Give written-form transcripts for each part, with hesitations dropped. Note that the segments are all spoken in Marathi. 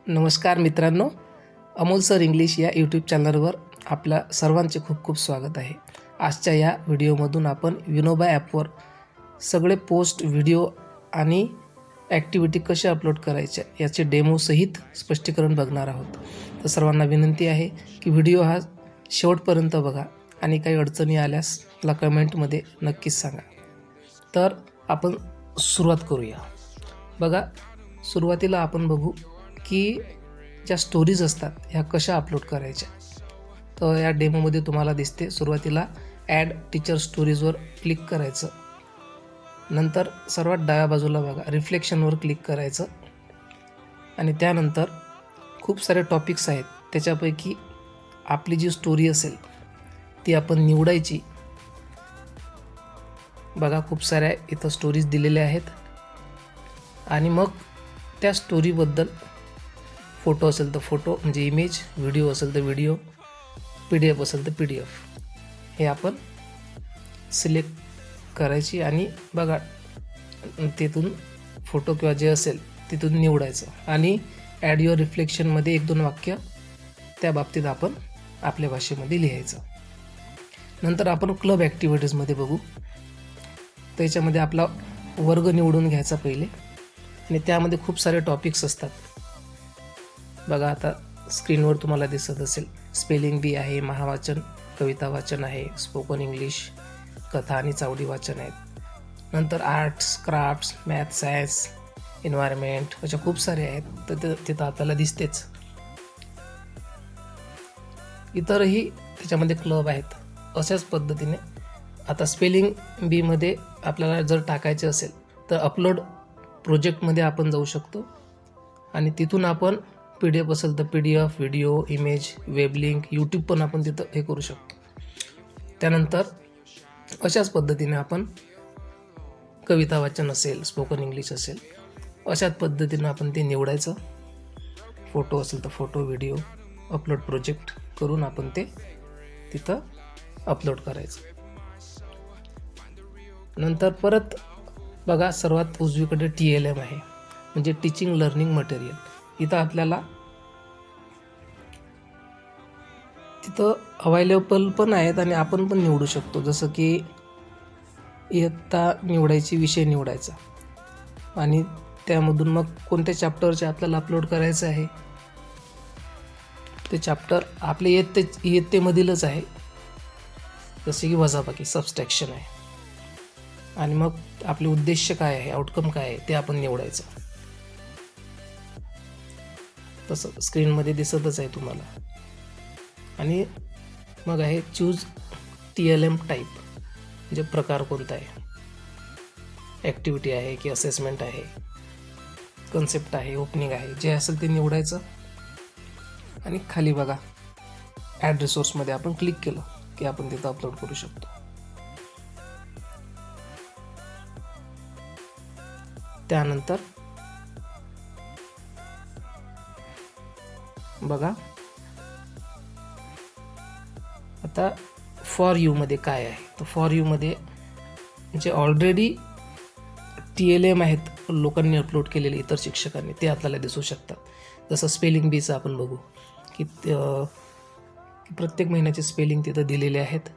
नमस्कार मित्रांनो, अमोल सर इंग्लिश या यूट्यूब चॅनलवर आपल्या सर्वांचे खूप खूप स्वागत आहे. आजच्या या व्हिडिओमधून आपण विनोबा ॲपवर सगळे पोस्ट, व्हिडिओ आणि ॲक्टिव्हिटी कशा अपलोड करायच्या याचे डेमोसहित स्पष्टीकरण बघणार आहोत. तर सर्वांना विनंती आहे की व्हिडिओ हा शेवटपर्यंत बघा आणि काही अडचणी आल्यास मला कमेंटमध्ये नक्कीच सांगा. तर आपण सुरुवात करूया. बघा, सुरुवातीला आपण बघू की ज्या स्टोरीज असतात ह्या कशा अपलोड करायच्या. तर या डेमोमध्ये तुम्हाला दिसते, सुरुवातीला ॲड टीचर स्टोरीजवर क्लिक करायचं. नंतर सर्वात डाव्या बाजूला बघा रिफ्लेक्शनवर क्लिक करायचं आणि त्यानंतर खूप सारे टॉपिक्स आहेत. त्याच्यापैकी आपली जी स्टोरी असेल ती आपण निवडायची. बघा, खूप साऱ्या इथं स्टोरीज दिलेल्या आहेत आणि मग त्या स्टोरीबद्दल फोटो असेल तर फोटो म्हणजे इमेज, व्हिडिओ असेल तर व्हिडिओ, PDF असेल तर PDF हे आपण सिलेक्ट करायची आणि बघा तिथून फोटो किंवा जे असेल तिथून निवडायचं आणि ॲड युअर रिफ्लेक्शनमध्ये 1-2 वाक्य त्या बाबतीत आपण आपल्या भाषेमध्ये लिहायचं. नंतर आपण क्लब ॲक्टिव्हिटीजमध्ये बघू. त्याच्यामध्ये आपला वर्ग निवडून घ्यायचा पहिले आणि त्यामध्ये खूप सारे टॉपिक्स असतात. बघा, आता स्क्रीनवर तुम्हाला दिसत असेल, स्पेलिंग बी आहे, महावाचन, कविता वाचन आहे, स्पोकन इंग्लिश, कथा आणि चावडी वाचन आहेत. नंतर arts, crafts, math, science, environment अशा खूप सारे आहेत. तर तिथं आपल्याला दिसतेच. इतरही त्याच्यामध्ये क्लब आहेत. अशाच पद्धतीने आता स्पेलिंग बीमध्ये आपल्याला जर टाकायचे असेल तर अपलोड प्रोजेक्टमध्ये आपण जाऊ शकतो आणि तिथून आपण PDF असेल तर PDF, video, image, web link, YouTube पण आपण तिथं हे करू शकतो. त्यानंतर अशाच पद्धतीने आपण कविता वाचन असेल, स्पोकन इंग्लिश असेल, अशाच पद्धतीनं आपण ते निवडायचं. फोटो असेल तर फोटो, व्हिडिओ, अपलोड प्रोजेक्ट करून आपण ते तिथं अपलोड करायचं. नंतर परत बघा, सर्वात उजवीकडे TLM आहे म्हणजे टीचिंग लर्निंग मटेरियल. इथं आपल्याला तिथं अवेलेबल पण आहेत आणि आपण पण निवडू शकतो. जसं की इयत्ता निवडायची, विषय निवडायचा आणि त्यामधून मग कोणत्या चॅप्टरचे आपल्याला अपलोड करायचं आहे ते चॅप्टर आपल्या इयत्तेमधीलच आहे. जसे की वजाबाकी, सबस्ट्रॅक्शन आहे आणि मग आपले उद्देश काय आहे, आउटकम काय आहे ते आपण निवडायचं. तसं स्क्रीनमध्ये दिसतच आहे तुम्हाला. आणि मग आहे चूज TLM टाईप म्हणजे प्रकार कोणता आहे, ॲक्टिव्हिटी आहे की असेसमेंट आहे, कन्सेप्ट आहे, ओपनिंग आहे, जे असेल ते निवडायचं. आणि खाली बघा ॲड रिसोर्समध्ये आपण क्लिक केलं की आपण तिथं अपलोड करू शकतो. त्यानंतर बघा, आता फॉर यूमध्ये काय आहे, तर फॉर यूमध्ये जे ऑलरेडी TLM आहेत लोकांनी अपलोड केलेले, इतर शिक्षकांनी, ते आपल्याला दिसू शकतात. जसं स्पेलिंग बीचं आपण बघू की प्रत्येक महिन्याचे स्पेलिंग तिथं दिलेले आहेत.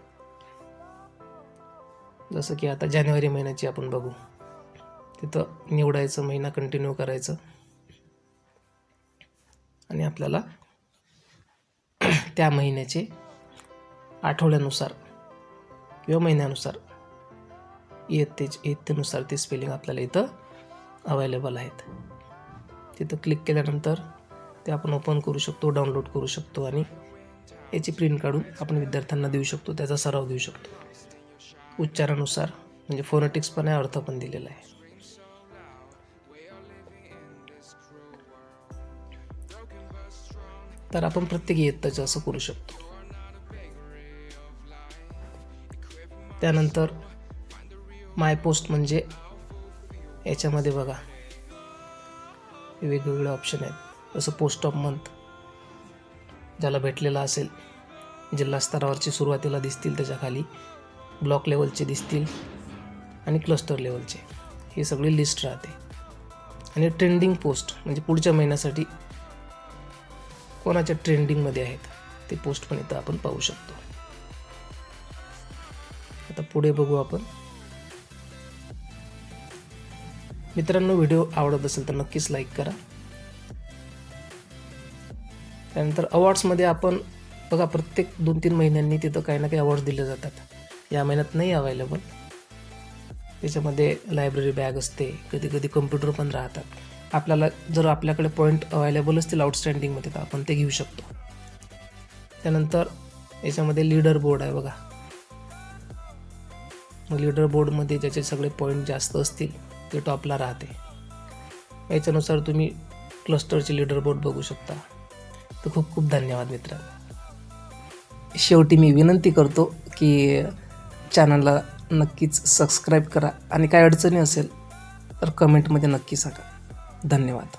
जसं की आता जानेवारी महिन्याची आपण बघू, तिथं निवडायचं, महिना कंटिन्यू करायचं आणि आपल्याला त्या महिन्याचे आठवड्यानुसार किंवा महिन्यानुसार इयत्तेनुसार ते स्पेलिंग आपल्याला इथं अवेलेबल आहेत. तिथं क्लिक केल्यानंतर ते आपण ओपन करू शकतो, डाउनलोड करू शकतो आणि याची प्रिंट काढून आपण विद्यार्थ्यांना देऊ शकतो, त्याचा सराव देऊ शकतो. उच्चारानुसार म्हणजे फोनेटिक्स पण आहे, अर्थ पण दिलेला आहे. तर आपण प्रत्येक इयत्ताचं असं करू शकतो. त्यानंतर माय पोस्ट म्हणजे याच्यामध्ये बघा वेगवेगळे ऑप्शन आहेत. जसं पोस्ट ऑफ मंथ ज्याला भेटलेला असेल, जिल्हा स्तरावरचे सुरुवातीला दिसतील, त्याच्या खाली ब्लॉक लेवलचे दिसतील आणि क्लस्टर लेवलचे, ही सगळी लिस्ट राहते. आणि ट्रेंडिंग पोस्ट म्हणजे पुढच्या महिन्यासाठी कोणाच्या ट्रेंडिंगमध्ये आहेत ते पोस्ट पण इथं आपण पाहू शकतो. आता पुढे बघू आपण. मित्रांनो, व्हिडिओ आवडत असेल तर नक्कीच लाईक करा. त्यानंतर अवॉर्ड्समध्ये आपण बघा, प्रत्येक 2-3 महिन्यांनी तिथं काही ना काही अवॉर्ड्स दिले जातात. या महिन्यात नाही अवेलेबल. त्याच्यामध्ये लायब्ररी बॅग असते, कधी कधी कम्प्युटर पण राहतात. आपल्याला जर आपल्याकडे पॉईंट अवेलेबल असतील आउटस्टँडिंगमध्ये तर आपण ते घेऊ शकतो. त्यानंतर याच्यामध्ये लीडर बोर्ड आहे बघा. मग लीडर बोर्डमध्ये ज्याचे सगळे पॉईंट जास्त असतील ते टॉपला राहते. याच्यानुसार तुम्ही क्लस्टरचे लीडर बोर्ड बघू शकता. तर खूप खूप धन्यवाद मित्रांनो. शेवटी मी विनंती करतो की चॅनलला नक्कीच सबस्क्राईब करा आणि काय अडचणी असेल तर कमेंटमध्ये नक्की सांगा. धन्यवाद.